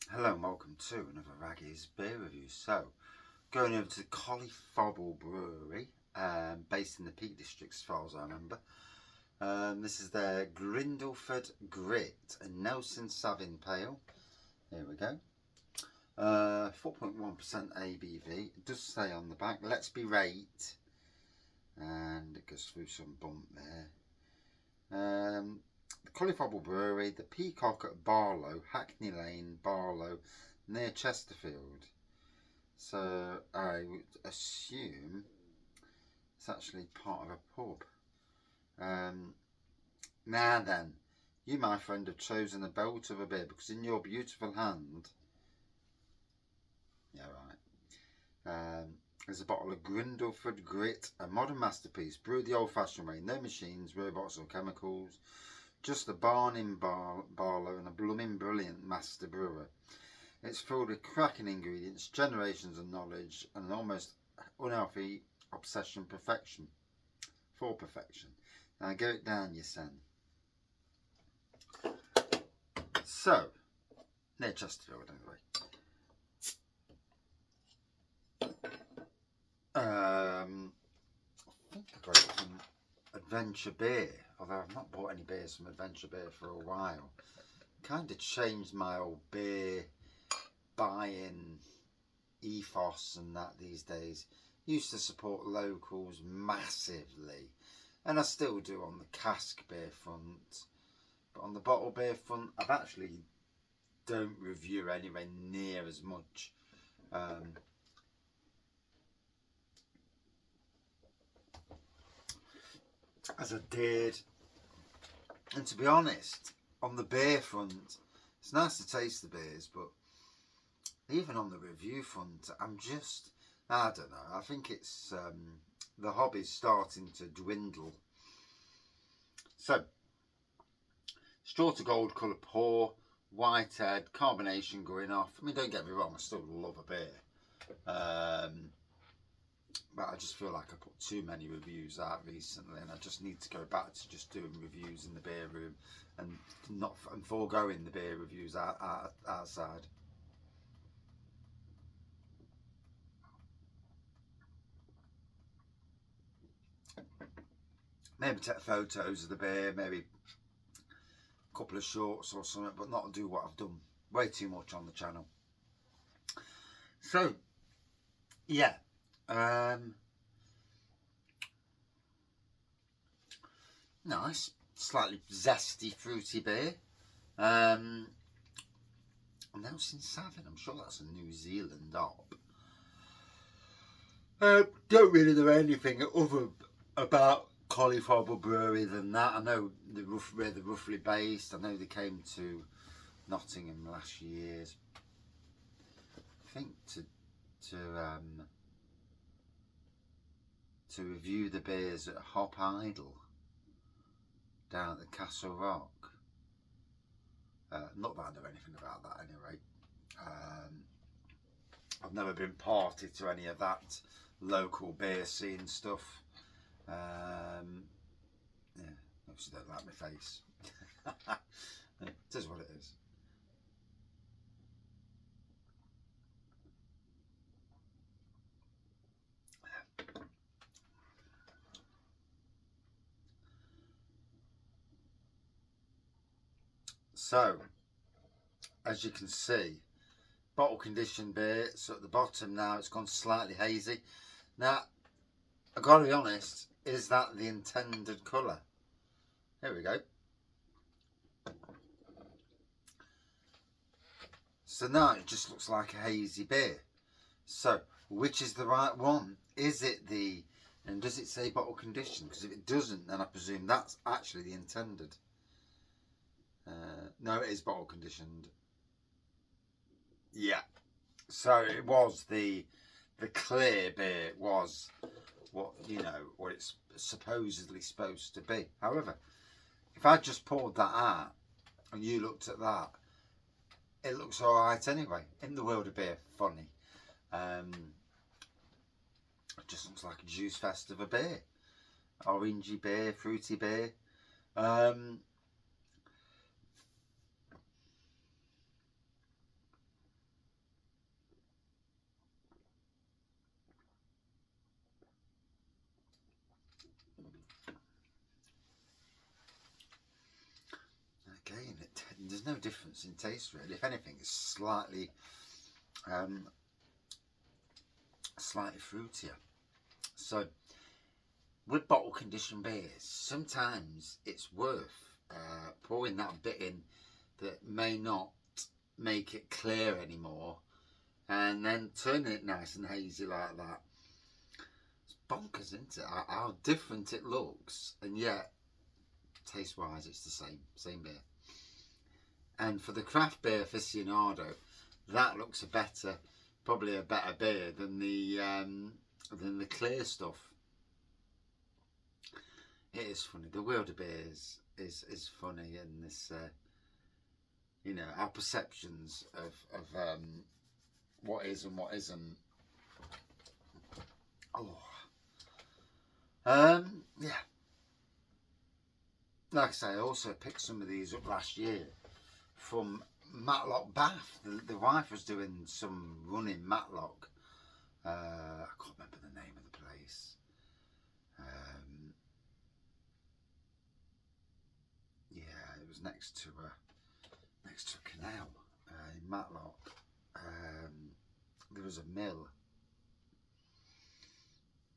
Hello and welcome to another Raggy's beer review. So, going over to Collyfobble Brewery, based in the Peak District as far as I remember. This is their Grindleford Grit, a Nelson Sauvin Pale. Here we go. 4.1% ABV. It does say on the back, let's be rate. And it goes through some bump there. The Collyfobble Brewery, the Peacock at Barlow, Hackney Lane, Barlow, near Chesterfield. So I would assume it's actually part of a pub. Now then, you, my friend, have chosen a belt of a beer because in your beautiful hand, yeah, right, there's a bottle of Grindleford Grit, a modern masterpiece, brewed the old-fashioned way, no machines, robots or chemicals, just a barn in Barlow and a blooming brilliant master brewer. It's filled with cracking ingredients, generations of knowledge, and an almost unhealthy obsession for perfection. Now get it down, you son. So, near Chesterfield anyway. I think I got it from Adventure Beer, although I've not bought any beers from Adventure Beer for a while. Kind of changed my old beer buying ethos and that these days. Used to support locals massively, and I still do on the cask beer front, but on the bottle beer front I've actually don't review anywhere near as much. As I did, and to be honest, on the beer front it's nice to taste the beers, but even on the review front I don't know, I think it's the hobby's starting to dwindle. So, straw to gold colour pour, white head, carbonation going off. I mean, don't get me wrong, I still love a beer, but I just feel like I put too many reviews out recently, and I just need to go back to just doing reviews in the beer room and foregoing the beer reviews outside. Maybe take photos of the beer, maybe a couple of shorts or something, but not do what I've done way too much on the channel. So, yeah. Nice, slightly zesty, fruity beer. Nelson Sauvin, I'm sure that's a New Zealand hop. Don't really know anything other about Collyfobble Brewery than that. I know where they're roughly based. I know they came to Nottingham last year, I think to review the beers at Hop Idle down at the Castle Rock. Not that I know anything about that anyway. I've never been party to any of that local beer scene stuff. Yeah, obviously don't like my face. It is what it is. So, as you can see, bottle conditioned beer. So at the bottom now, it's gone slightly hazy. Now, I've got to be honest, is that the intended colour? Here we go. So now it just looks like a hazy beer. So, which is the right one? Is it and does it say bottle conditioned? Because if it doesn't, then I presume that's actually the intended. No, it is bottle conditioned. Yeah. So it was the clear beer was what it's supposedly supposed to be. However, if I just poured that out and you looked at that, it looks all right anyway. In the world of beer, funny. It just looks like a juice fest of a beer, orangey beer, fruity beer. no difference in taste really. If anything, it's slightly fruitier. So with bottle conditioned beers, sometimes it's worth pouring that bit in that may not make it clear anymore, and then turning it nice and hazy like that. It's bonkers, isn't it? How different it looks, and yet taste wise it's the same beer. And for the craft beer aficionado, that looks probably a better beer than the clear stuff. It is funny. The world of beers is funny, and this you know, our perceptions of what is and what isn't. Yeah. Like I say, I also picked some of these up last year from Matlock Bath. The wife was doing some run in Matlock. I can't remember the name of the place. Yeah, it was next to a canal in Matlock. There was a mill.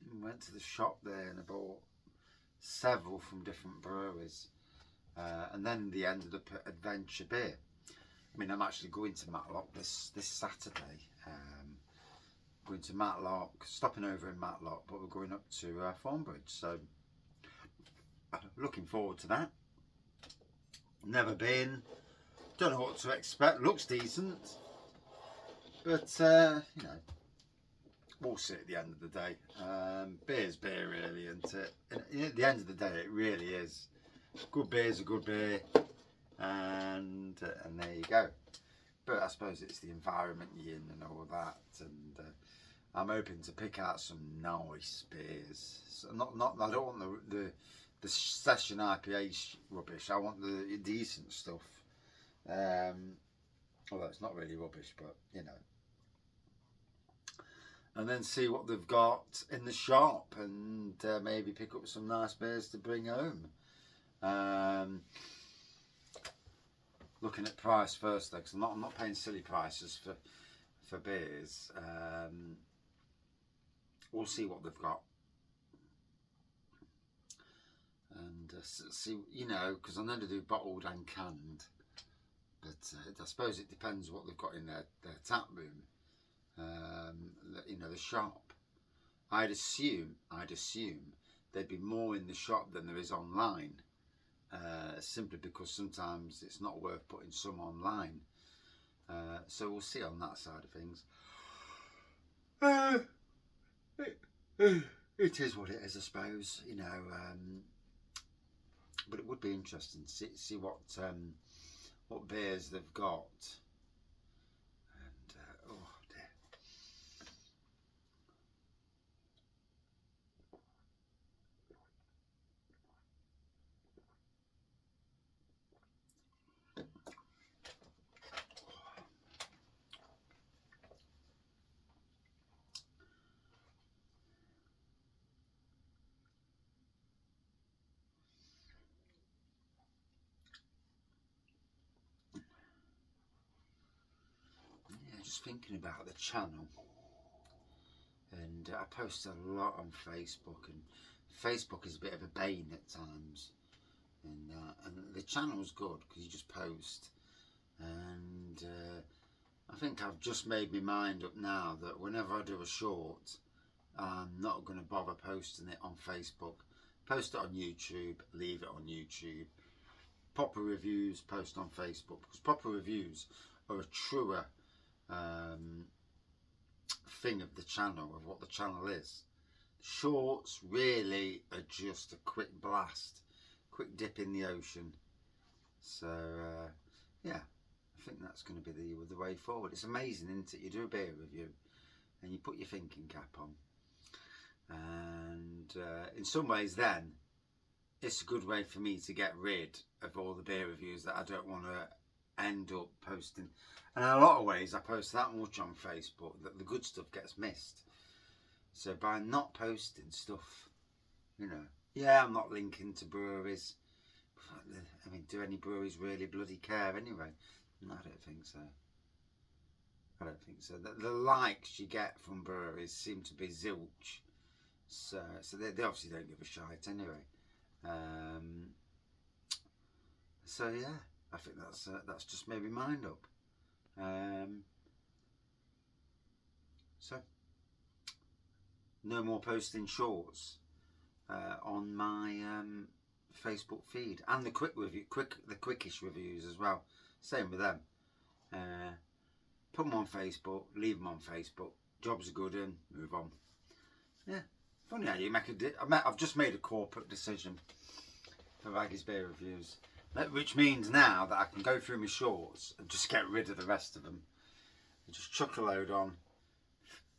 I went to the shop there and I bought several from different breweries, and then they ended up at Adventure Beer. I mean, I'm actually going to Matlock this Saturday. Going to Matlock, stopping over in Matlock, but we're going up to Thornbridge, so looking forward to that. Never been, don't know what to expect. Looks decent, but you know, we'll see at the end of the day. Beer's beer, really, isn't it? And at the end of the day, it really is. Good beer's a good beer, and there you go. But I suppose it's the environment you're in and all that, and I'm hoping to pick out some nice beers. So I don't want the session IPA rubbish. I want the decent stuff. Although it's not really rubbish, but you know. And then see what they've got in the shop, and maybe pick up some nice beers to bring home. Looking at price first though, because I'm not paying silly prices for beers. We'll see what they've got, and see, you know, because I know they do bottled and canned, but I suppose it depends what they've got in their tap room. You know, the shop. I'd assume there'd be more in the shop than there is online, simply because sometimes it's not worth putting some online. So we'll see on that side of things. It is what it is, I suppose, you know. But it would be interesting to see what beers they've got. And oh dear. Just thinking about the channel, and I post a lot on Facebook, and Facebook is a bit of a bane at times, and the channel's good because you just post, and I think I've just made my mind up now that whenever I do a short, I'm not going to bother posting it on Facebook. Post it on YouTube, leave it on YouTube. Proper reviews, post on Facebook, because proper reviews are a truer thing of the channel, of what the channel is. Shorts really are just a quick blast, quick dip in the ocean. So yeah, I think that's going to be the way forward. It's amazing, isn't it? You do a beer review and you put your thinking cap on, and in some ways then it's a good way for me to get rid of all the beer reviews that I don't want to end up posting. And in a lot of ways I post that much on Facebook that the good stuff gets missed. So by not posting stuff, you know, yeah, I'm not linking to breweries, I mean, do any breweries really bloody care anyway? No, I don't think so. I don't think so. The likes you get from breweries seem to be zilch. So they obviously don't give a shite anyway. So yeah, I think that's just made me mind up. So no more posting shorts on my Facebook feed, and the quickish reviews as well. Same with them. Put them on Facebook, leave them on Facebook. Job's a good and move on. Yeah, funny how you make I've just made a corporate decision for Raggy's Beer Reviews, which means now that I can go through my shorts and just get rid of the rest of them. And just chuck a load on,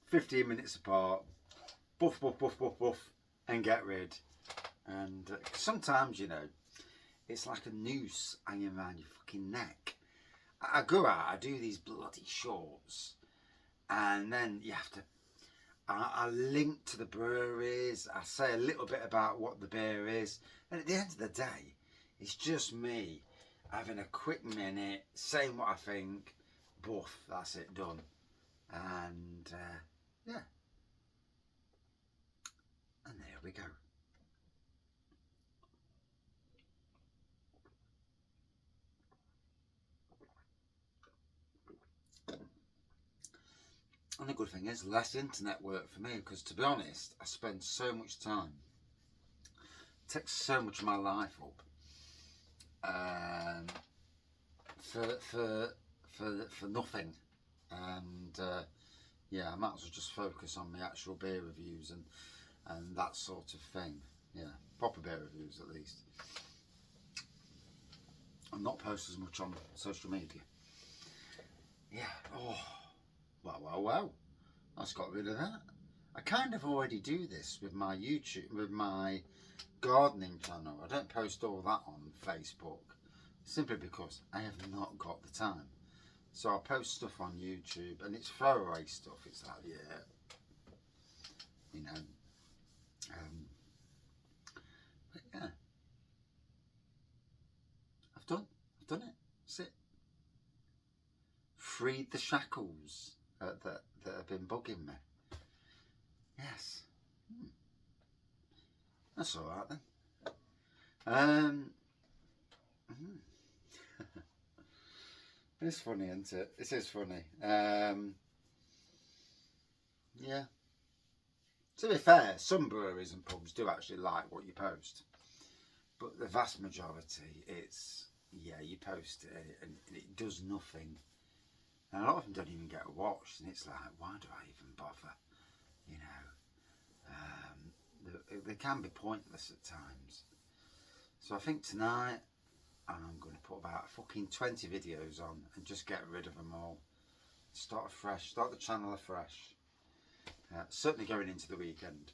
15 minutes apart, buff, buff, buff, buff, buff, and get rid. And sometimes, you know, it's like a noose hanging around your fucking neck. I go out, I do these bloody shorts, and then you have to, I link to the breweries, I say a little bit about what the beer is, and at the end of the day, it's just me having a quick minute, saying what I think, buff, that's it, done. And yeah, and there we go. And the good thing is, less internet work for me, because to be honest, I spend so much time, it takes so much of my life up, for nothing. And yeah, I might as well just focus on the actual beer reviews and that sort of thing. Yeah, proper beer reviews at least, and not post as much on social media. Yeah. Oh. Wow. I just got rid of that. I kind of already do this with my YouTube, with my gardening channel. I don't post all that on Facebook, simply because I have not got the time. So I post stuff on YouTube, and it's throwaway stuff. It's like, yeah, you know. But yeah, I've done it. That's it. Freed the shackles that have been bugging me. Yes. That's all right then. It's funny, isn't it? It is funny. Yeah. To be fair, some breweries and pubs do actually like what you post, but the vast majority, it's, yeah, you post it and it does nothing. And a lot of them don't even get watched, and it's like, why do I even bother? You know, they can be pointless at times. So I think tonight I'm going to put about fucking 20 videos on and just get rid of them all. Start afresh, start the channel afresh. Certainly going into the weekend.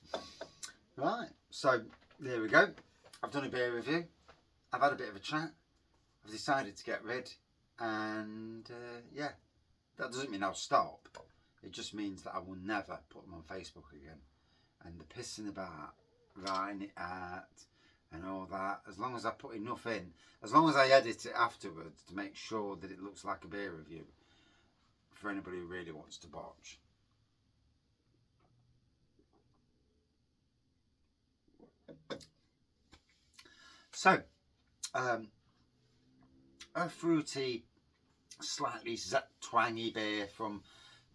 Right, so there we go. I've done a beer review. I've had a bit of a chat. I've decided to get rid, and yeah. That doesn't mean I'll stop. It just means that I will never put them on Facebook again. And the pissing about, writing it out, and all that. As long as I put enough in, as long as I edit it afterwards to make sure that it looks like a beer review, for anybody who really wants to botch. So, a fruity, slightly twangy beer from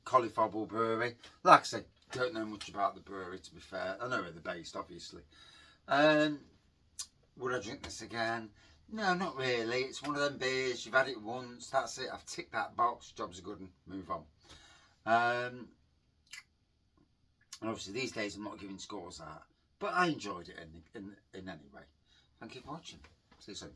Collyfobble Brewery. Like I said, don't know much about the brewery, to be fair. I know where they're based, obviously. Would I drink this again? No, not really. It's one of them beers, you've had it once, that's it. I've ticked that box, job's a good one, move on. And obviously these days I'm not giving scores out, but I enjoyed it in any way. Thank you for watching. See you soon.